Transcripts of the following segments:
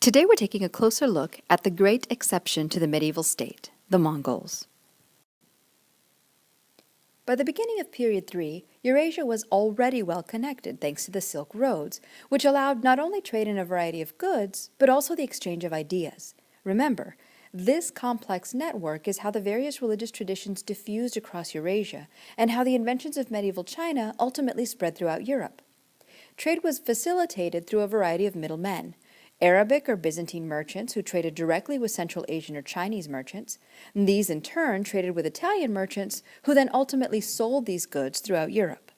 Today we're taking a closer look at the great exception to the medieval state, the Mongols. By the beginning of Period 3, Eurasia was already well connected thanks to the Silk Roads, which allowed not only trade in a variety of goods, but also the exchange of ideas. Remember, this complex network is how the various religious traditions diffused across Eurasia, and how the inventions of medieval China ultimately spread throughout Europe. Trade was facilitated through a variety of middlemen: Arabic or Byzantine merchants who traded directly with Central Asian or Chinese merchants. These in turn traded with Italian merchants who then ultimately sold these goods throughout Europe.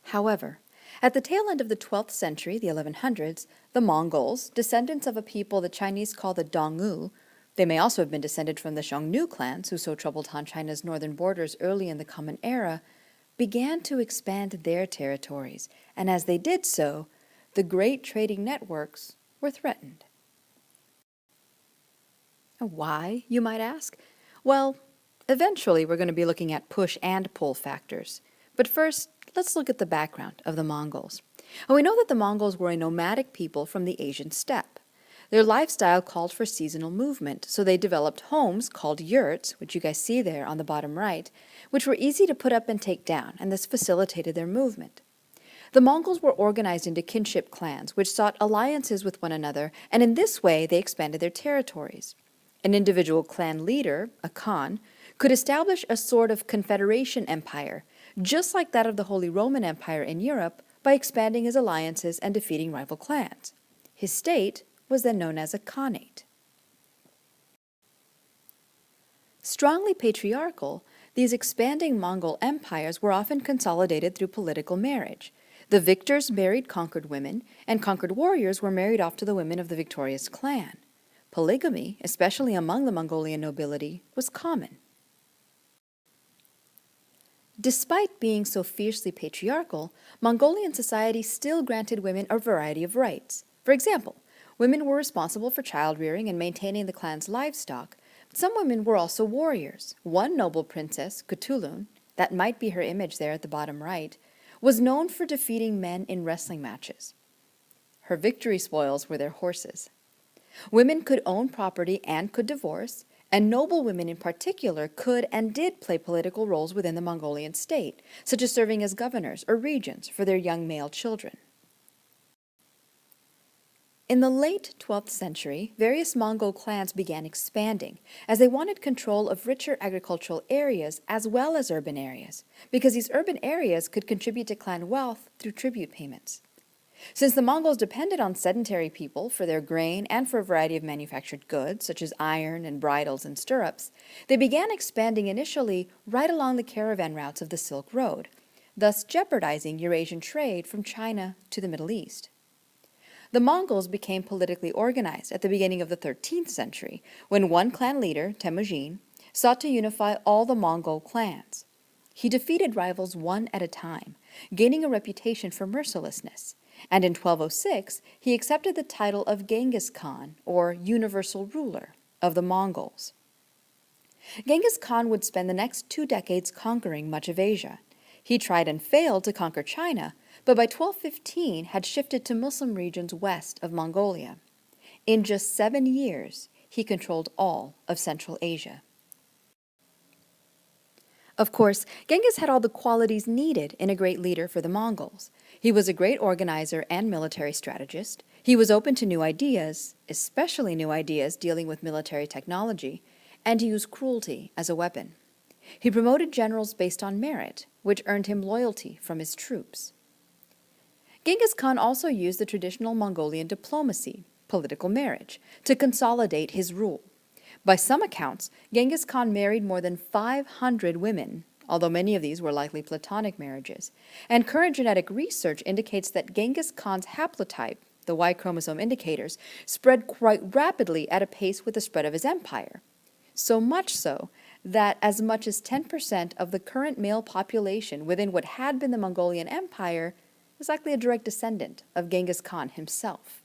However, at the tail end of the 12th century, the 1100s, the Mongols, descendants of a people the Chinese call the Dongwu, they may also have been descended from the Xiongnu clans who so troubled Han China's northern borders early in the Common Era, began to expand their territories, and as they did so, the great trading networks were threatened. Why, you might ask? Well, eventually we're going to be looking at push and pull factors. But first, let's look at the background of the Mongols. And we know that the Mongols were a nomadic people from the Asian steppe. Their lifestyle called for seasonal movement, so they developed homes called yurts, which you guys see there on the bottom right, which were easy to put up and take down, and this facilitated their movement. The Mongols were organized into kinship clans, which sought alliances with one another, and in this way they expanded their territories. An individual clan leader, a Khan, could establish a sort of confederation empire, just like that of the Holy Roman Empire in Europe, by expanding his alliances and defeating rival clans. His state was then known as a Khanate. Strongly patriarchal, these expanding Mongol empires were often consolidated through political marriage. The victors married conquered women, and conquered warriors were married off to the women of the victorious clan. Polygamy, especially among the Mongolian nobility, was common. Despite being so fiercely patriarchal, Mongolian society still granted women a variety of rights. For example, women were responsible for child-rearing and maintaining the clan's livestock, but some women were also warriors. One noble princess, Cthulhun, that might be her image there at the bottom right, was known for defeating men in wrestling matches. Her victory spoils were their horses. Women could own property and could divorce, and noble women in particular could and did play political roles within the Mongolian state, such as serving as governors or regents for their young male children. In the late 12th century, various Mongol clans began expanding, as they wanted control of richer agricultural areas as well as urban areas, because these urban areas could contribute to clan wealth through tribute payments. Since the Mongols depended on sedentary people for their grain and for a variety of manufactured goods, such as iron and bridles and stirrups, they began expanding initially right along the caravan routes of the Silk Road, thus jeopardizing Eurasian trade from China to the Middle East. The Mongols became politically organized at the beginning of the 13th century, when one clan leader, Temujin, sought to unify all the Mongol clans. He defeated rivals one at a time, gaining a reputation for mercilessness, and in 1206 he accepted the title of Genghis Khan, or universal ruler, of the Mongols. Genghis Khan would spend the next 2 decades conquering much of Asia. He tried and failed to conquer China, but by 1215 had shifted to Muslim regions west of Mongolia. In just 7 years, he controlled all of Central Asia. Of course, Genghis had all the qualities needed in a great leader for the Mongols. He was a great organizer and military strategist. He was open to new ideas, especially new ideas dealing with military technology, and he used cruelty as a weapon. He promoted generals based on merit, which earned him loyalty from his troops. Genghis Khan also used the traditional Mongolian diplomacy, political marriage, to consolidate his rule. By some accounts, Genghis Khan married more than 500 women, although many of these were likely platonic marriages, and current genetic research indicates that Genghis Khan's haplotype, the Y chromosome indicators, spread quite rapidly at a pace with the spread of his empire. So much so that as much as 10% of the current male population within what had been the Mongolian Empire was likely a direct descendant of Genghis Khan himself.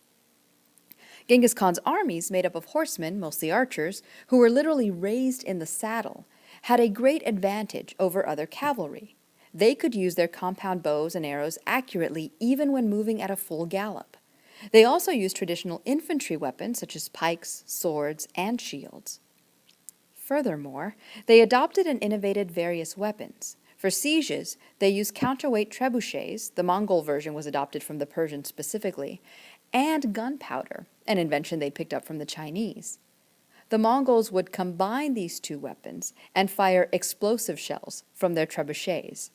Genghis Khan's armies, made up of horsemen, mostly archers, who were literally raised in the saddle, had a great advantage over other cavalry. They could use their compound bows and arrows accurately even when moving at a full gallop. They also used traditional infantry weapons such as pikes, swords, and shields. Furthermore, they adopted and innovated various weapons. For sieges, they used counterweight trebuchets, the Mongol version was adopted from the Persians specifically, and gunpowder, an invention they picked up from the Chinese. The Mongols would combine these two weapons and fire explosive shells from their trebuchets.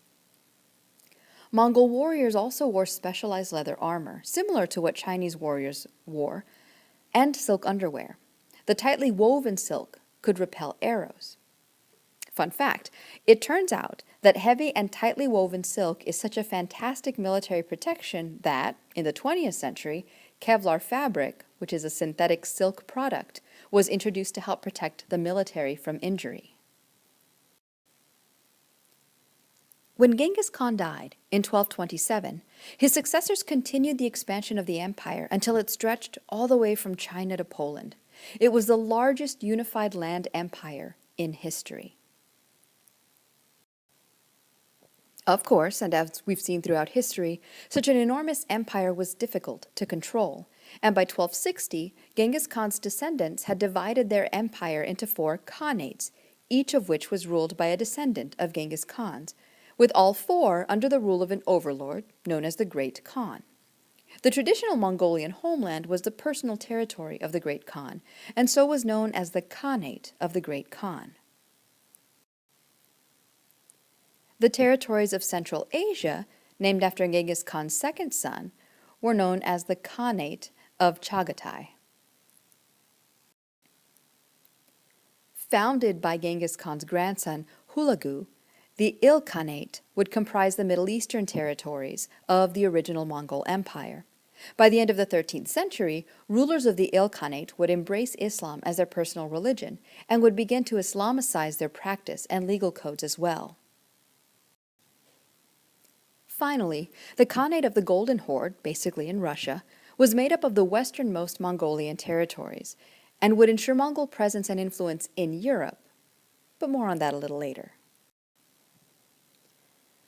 Mongol warriors also wore specialized leather armor, similar to what Chinese warriors wore, and silk underwear. The tightly woven silk could repel arrows. Fun fact, it turns out that heavy and tightly woven silk is such a fantastic military protection that, in the 20th century, Kevlar fabric, which is a synthetic silk product, was introduced to help protect the military from injury. When Genghis Khan died in 1227, his successors continued the expansion of the empire until it stretched all the way from China to Poland. It was the largest unified land empire in history. Of course, and as we've seen throughout history, such an enormous empire was difficult to control, and by 1260, Genghis Khan's descendants had divided their empire into 4 Khanates, each of which was ruled by a descendant of Genghis Khan's, with all 4 under the rule of an overlord known as the Great Khan. The traditional Mongolian homeland was the personal territory of the Great Khan, and so was known as the Khanate of the Great Khan. The territories of Central Asia, named after Genghis Khan's second son, were known as the Khanate of Chagatai. Founded by Genghis Khan's grandson, Hulagu, the Ilkhanate would comprise the Middle Eastern territories of the original Mongol Empire. By the end of the 13th century, rulers of the Ilkhanate would embrace Islam as their personal religion and would begin to Islamicize their practice and legal codes as well. Finally, the Khanate of the Golden Horde, basically in Russia, was made up of the westernmost Mongolian territories and would ensure Mongol presence and influence in Europe, but more on that a little later.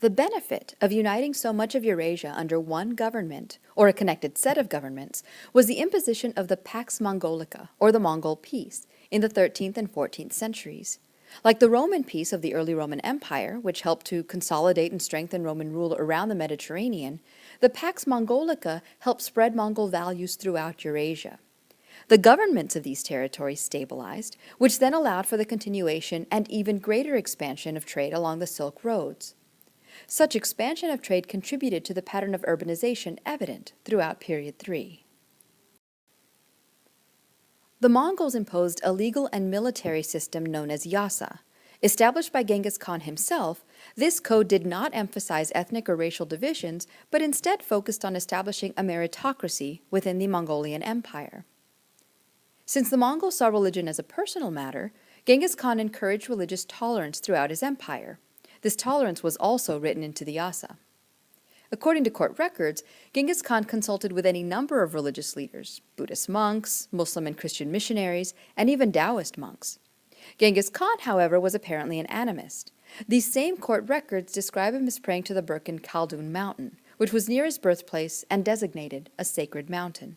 The benefit of uniting so much of Eurasia under one government, or a connected set of governments, was the imposition of the Pax Mongolica, or the Mongol Peace, in the 13th and 14th centuries. Like the Roman peace of the early Roman Empire, which helped to consolidate and strengthen Roman rule around the Mediterranean, the Pax Mongolica helped spread Mongol values throughout Eurasia. The governments of these territories stabilized, which then allowed for the continuation and even greater expansion of trade along the Silk Roads. Such expansion of trade contributed to the pattern of urbanization evident throughout Period 3. The Mongols imposed a legal and military system known as LASA. Established by Genghis Khan himself, this code did not emphasize ethnic or racial divisions, but instead focused on establishing a meritocracy within the Mongolian Empire. Since the Mongols saw religion as a personal matter, Genghis Khan encouraged religious tolerance throughout his empire. This tolerance was also written into the LASA. According to court records, Genghis Khan consulted with any number of religious leaders, Buddhist monks, Muslim and Christian missionaries, and even Taoist monks. Genghis Khan, however, was apparently an animist. These same court records describe him as praying to the Birkin Khaldun mountain, which was near his birthplace and designated a sacred mountain.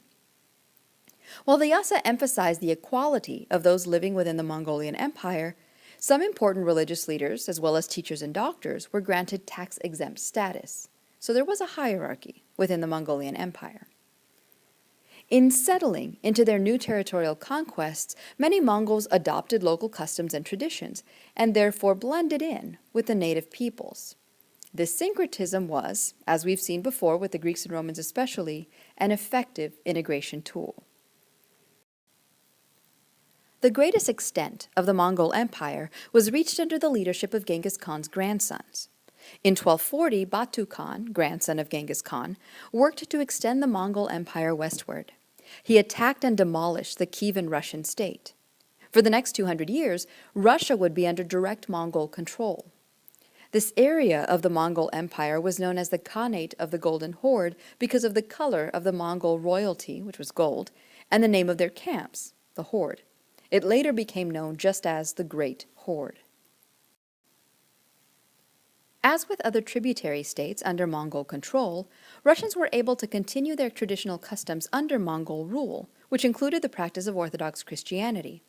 While the LASA emphasized the equality of those living within the Mongolian Empire, some important religious leaders, as well as teachers and doctors, were granted tax-exempt status. So there was a hierarchy within the Mongolian Empire. In settling into their new territorial conquests, many Mongols adopted local customs and traditions, and therefore blended in with the native peoples. This syncretism was, as we've seen before with the Greeks and Romans especially, an effective integration tool. The greatest extent of the Mongol Empire was reached under the leadership of Genghis Khan's grandsons. In 1240, Batu Khan, grandson of Genghis Khan, worked to extend the Mongol Empire westward. He attacked and demolished the Kievan Russian state. For the next 200 years, Russia would be under direct Mongol control. This area of the Mongol Empire was known as the Khanate of the Golden Horde because of the color of the Mongol royalty, which was gold, and the name of their camps, the Horde. It later became known just as the Great Horde. As with other tributary states under Mongol control, Russians were able to continue their traditional customs under Mongol rule, which included the practice of Orthodox Christianity.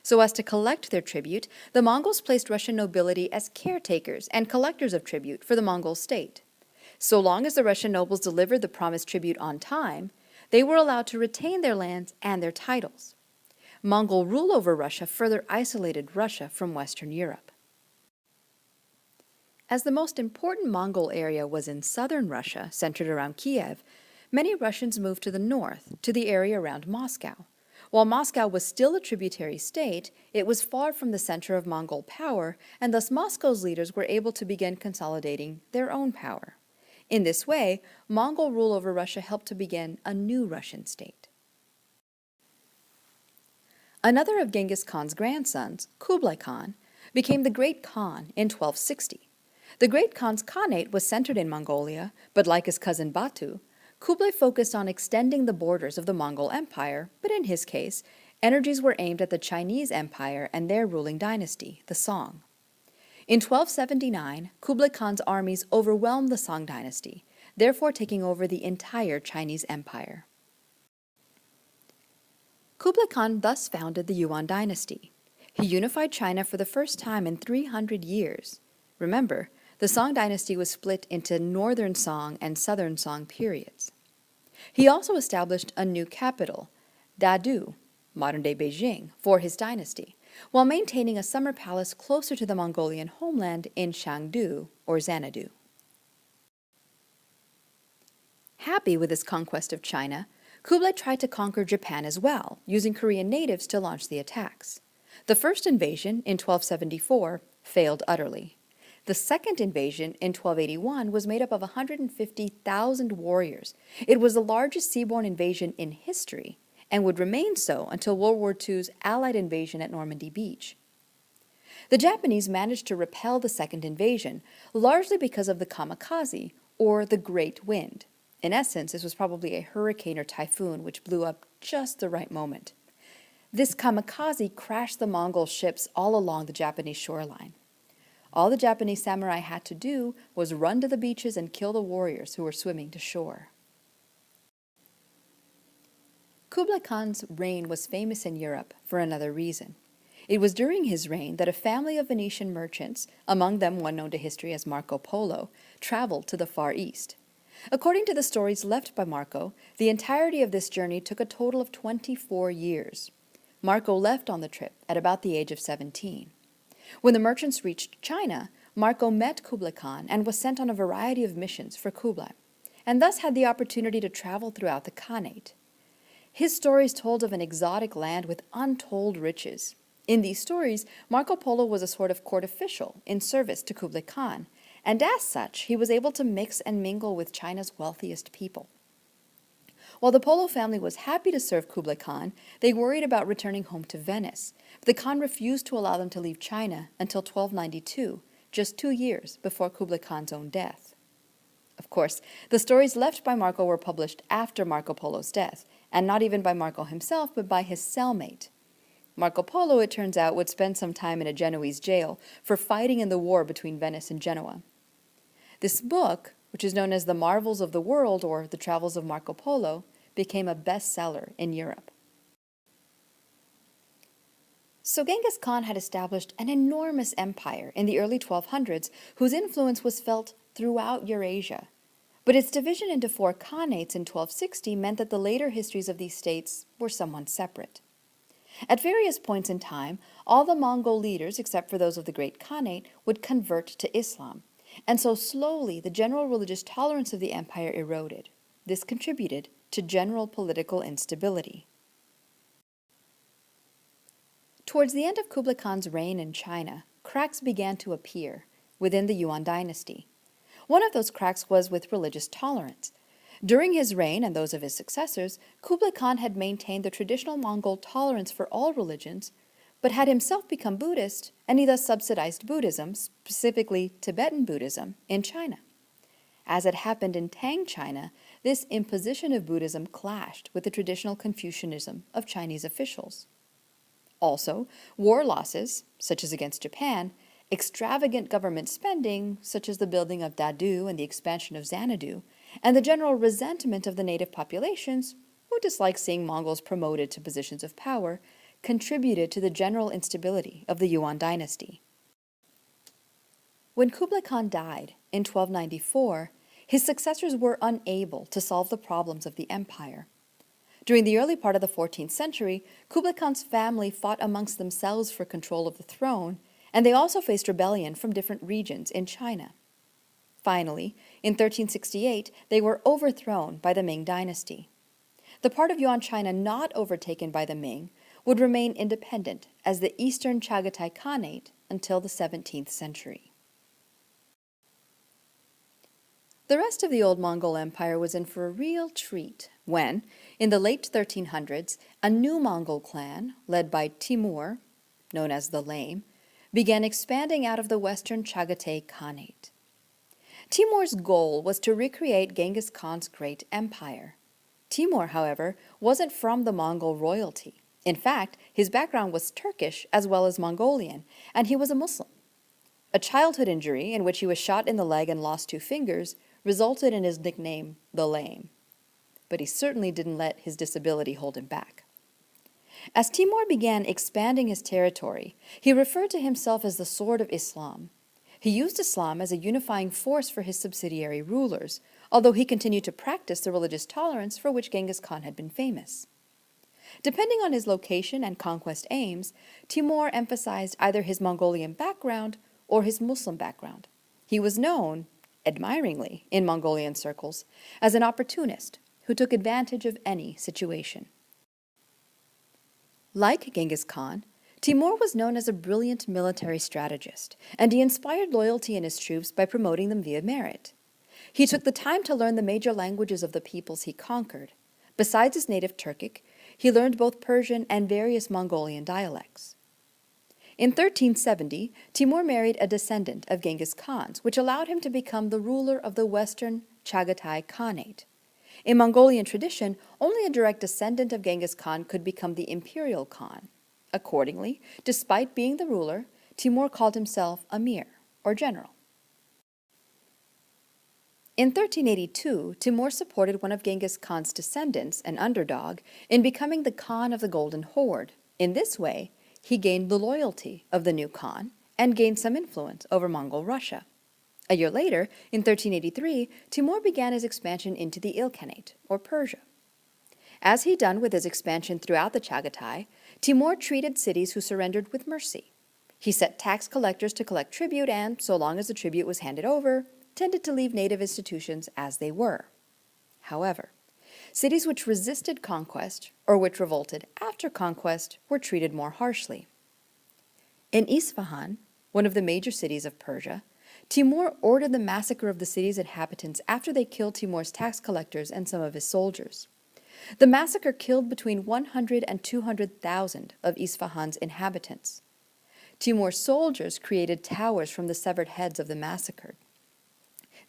So as to collect their tribute, the Mongols placed Russian nobility as caretakers and collectors of tribute for the Mongol state. So long as the Russian nobles delivered the promised tribute on time, they were allowed to retain their lands and their titles. Mongol rule over Russia further isolated Russia from Western Europe. As the most important Mongol area was in southern Russia, centered around Kiev, many Russians moved to the north, to the area around Moscow. While Moscow was still a tributary state, it was far from the center of Mongol power, and thus Moscow's leaders were able to begin consolidating their own power. In this way, Mongol rule over Russia helped to begin a new Russian state. Another of Genghis Khan's grandsons, Kublai Khan, became the Great Khan in 1260. The Great Khan's Khanate was centered in Mongolia, but like his cousin Batu, Kublai focused on extending the borders of the Mongol Empire, but in his case, energies were aimed at the Chinese Empire and their ruling dynasty, the Song. In 1279, Kublai Khan's armies overwhelmed the Song dynasty, therefore taking over the entire Chinese Empire. Kublai Khan thus founded the Yuan dynasty. He unified China for the first time in 300 years. Remember, the Song dynasty was split into Northern Song and Southern Song periods. He also established a new capital, Dadu, modern-day Beijing, for his dynasty, while maintaining a summer palace closer to the Mongolian homeland in Shangdu or Xanadu. Happy with his conquest of China, Kublai tried to conquer Japan as well, using Korean natives to launch the attacks. The first invasion, in 1274, failed utterly. The second invasion, in 1281, was made up of 150,000 warriors. It was the largest seaborne invasion in history, and would remain so until World War II's Allied invasion at Normandy Beach. The Japanese managed to repel the second invasion, largely because of the kamikaze, or the Great Wind. In essence, this was probably a hurricane or typhoon which blew up just the right moment. This kamikaze crashed the Mongol ships all along the Japanese shoreline. All the Japanese samurai had to do was run to the beaches and kill the warriors who were swimming to shore. Kublai Khan's reign was famous in Europe for another reason. It was during his reign that a family of Venetian merchants, among them one known to history as Marco Polo, traveled to the Far East. According to the stories left by Marco, the entirety of this journey took a total of 24 years. Marco left on the trip at about the age of 17. When the merchants reached China, Marco met Kublai Khan and was sent on a variety of missions for Kublai, and thus had the opportunity to travel throughout the Khanate. His stories told of an exotic land with untold riches. In these stories, Marco Polo was a sort of court official in service to Kublai Khan, and as such, he was able to mix and mingle with China's wealthiest people. While the Polo family was happy to serve Kublai Khan, they worried about returning home to Venice. But the Khan refused to allow them to leave China until 1292, just 2 years before Kublai Khan's own death. Of course, the stories left by Marco were published after Marco Polo's death, and not even by Marco himself, but by his cellmate. Marco Polo, it turns out, would spend some time in a Genoese jail for fighting in the war between Venice and Genoa. This book, which is known as The Marvels of the World or The Travels of Marco Polo, became a bestseller in Europe. So Genghis Khan had established an enormous empire in the early 1200s whose influence was felt throughout Eurasia. But its division into 4 Khanates in 1260 meant that the later histories of these states were somewhat separate. At various points in time, all the Mongol leaders, except for those of the Great Khanate, would convert to Islam, and so slowly the general religious tolerance of the empire eroded. This contributed to general political instability. Towards the end of Kublai Khan's reign in China, cracks began to appear within the Yuan dynasty. One of those cracks was with religious tolerance. During his reign and those of his successors, Kublai Khan had maintained the traditional Mongol tolerance for all religions, but had himself become Buddhist, and he thus subsidized Buddhism, specifically Tibetan Buddhism, in China. As had happened in Tang China, this imposition of Buddhism clashed with the traditional Confucianism of Chinese officials. Also, war losses, such as against Japan, extravagant government spending, such as the building of Dadu and the expansion of Xanadu, and the general resentment of the native populations, who disliked seeing Mongols promoted to positions of power, contributed to the general instability of the Yuan dynasty. When Kublai Khan died in 1294, his successors were unable to solve the problems of the empire. During the early part of the 14th century, Kublai Khan's family fought amongst themselves for control of the throne, and they also faced rebellion from different regions in China. Finally, in 1368, they were overthrown by the Ming dynasty. The part of Yuan China not overtaken by the Ming would remain independent as the Eastern Chagatai Khanate until the 17th century. The rest of the old Mongol Empire was in for a real treat when, in the late 1300s, a new Mongol clan, led by Timur, known as the Lame, began expanding out of the Western Chagatai Khanate. Timur's goal was to recreate Genghis Khan's great empire. Timur, however, wasn't from the Mongol royalty. In fact, his background was Turkish as well as Mongolian, and he was a Muslim. A childhood injury in which he was shot in the leg and lost 2 fingers resulted in his nickname, the Lame. But he certainly didn't let his disability hold him back. As Timur began expanding his territory, he referred to himself as the Sword of Islam. He used Islam as a unifying force for his subsidiary rulers, although he continued to practice the religious tolerance for which Genghis Khan had been famous. Depending on his location and conquest aims, Timur emphasized either his Mongolian background or his Muslim background. He was known, admiringly, in Mongolian circles, as an opportunist who took advantage of any situation. Like Genghis Khan, Timur was known as a brilliant military strategist, and he inspired loyalty in his troops by promoting them via merit. He took the time to learn the major languages of the peoples he conquered. Besides his native Turkic, he learned both Persian and various Mongolian dialects. In 1370, Timur married a descendant of Genghis Khan's, which allowed him to become the ruler of the Western Chagatai Khanate. In Mongolian tradition, only a direct descendant of Genghis Khan could become the imperial Khan. Accordingly, despite being the ruler, Timur called himself Amir, or general. In 1382, Timur supported one of Genghis Khan's descendants, an underdog, in becoming the Khan of the Golden Horde. In this way, he gained the loyalty of the new Khan and gained some influence over Mongol Russia. A year later, in 1383, Timur began his expansion into the Ilkhanate, or Persia. As he'd done with his expansion throughout the Chagatai, Timur treated cities who surrendered with mercy. He set tax collectors to collect tribute and, so long as the tribute was handed over, tended to leave native institutions as they were. However, cities which resisted conquest or which revolted after conquest were treated more harshly. In Isfahan, one of the major cities of Persia, Timur ordered the massacre of the city's inhabitants after they killed Timur's tax collectors and some of his soldiers. The massacre killed between 100 and 200,000 of Isfahan's inhabitants. Timur's soldiers created towers from the severed heads of the massacred.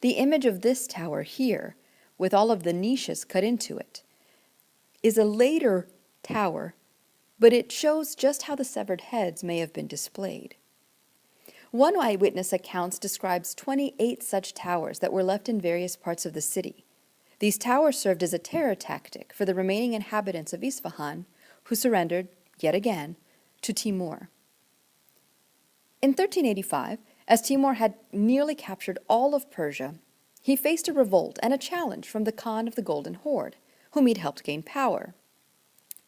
The image of this tower here, with all of the niches cut into it, is a later tower, but it shows just how the severed heads may have been displayed. One eyewitness account describes 28 such towers that were left in various parts of the city. These towers served as a terror tactic for the remaining inhabitants of Isfahan, who surrendered, yet again, to Timur. In 1385, as Timur had nearly captured all of Persia, he faced a revolt and a challenge from the Khan of the Golden Horde, whom he'd helped gain power.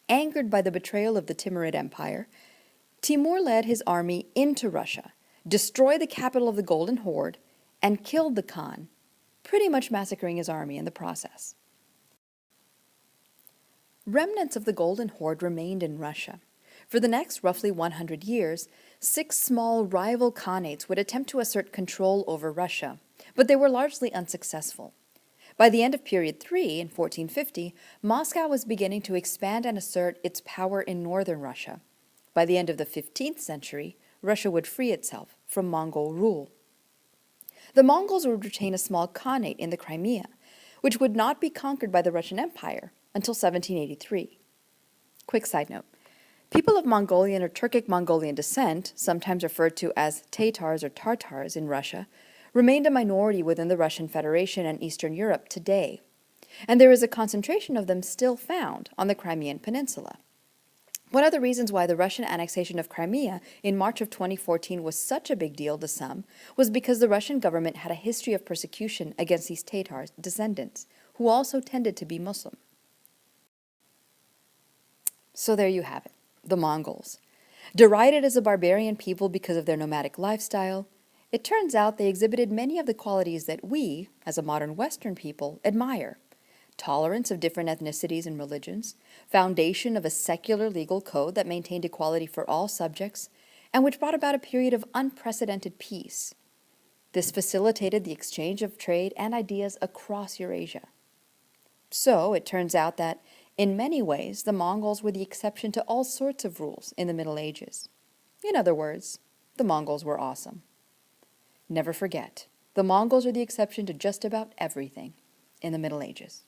Angered by the betrayal of the Timurid Empire, Timur led his army into Russia, destroyed the capital of the Golden Horde, and killed the Khan, pretty much massacring his army in the process. Remnants of the Golden Horde remained in Russia. For the next roughly 100 years, 6 small rival Khanates would attempt to assert control over Russia, but they were largely unsuccessful. By the end of Period 3, in 1450, Moscow was beginning to expand and assert its power in northern Russia. By the end of the 15th century, Russia would free itself from Mongol rule. The Mongols would retain a small Khanate in the Crimea, which would not be conquered by the Russian Empire until 1783. Quick side note. People of Mongolian or Turkic Mongolian descent, sometimes referred to as Tatars or Tartars in Russia, remained a minority within the Russian Federation and Eastern Europe today, and there is a concentration of them still found on the Crimean Peninsula. One of the reasons why the Russian annexation of Crimea in March of 2014 was such a big deal to some was because the Russian government had a history of persecution against these Tatar descendants, who also tended to be Muslim. So there you have it, the Mongols. Derided as a barbarian people because of their nomadic lifestyle, it turns out they exhibited many of the qualities that we, as a modern Western people, admire. Tolerance of different ethnicities and religions, foundation of a secular legal code that maintained equality for all subjects, and which brought about a period of unprecedented peace. This facilitated the exchange of trade and ideas across Eurasia. So it turns out that, in many ways, the Mongols were the exception to all sorts of rules in the Middle Ages. In other words, the Mongols were awesome. Never forget, the Mongols are the exception to just about everything in the Middle Ages.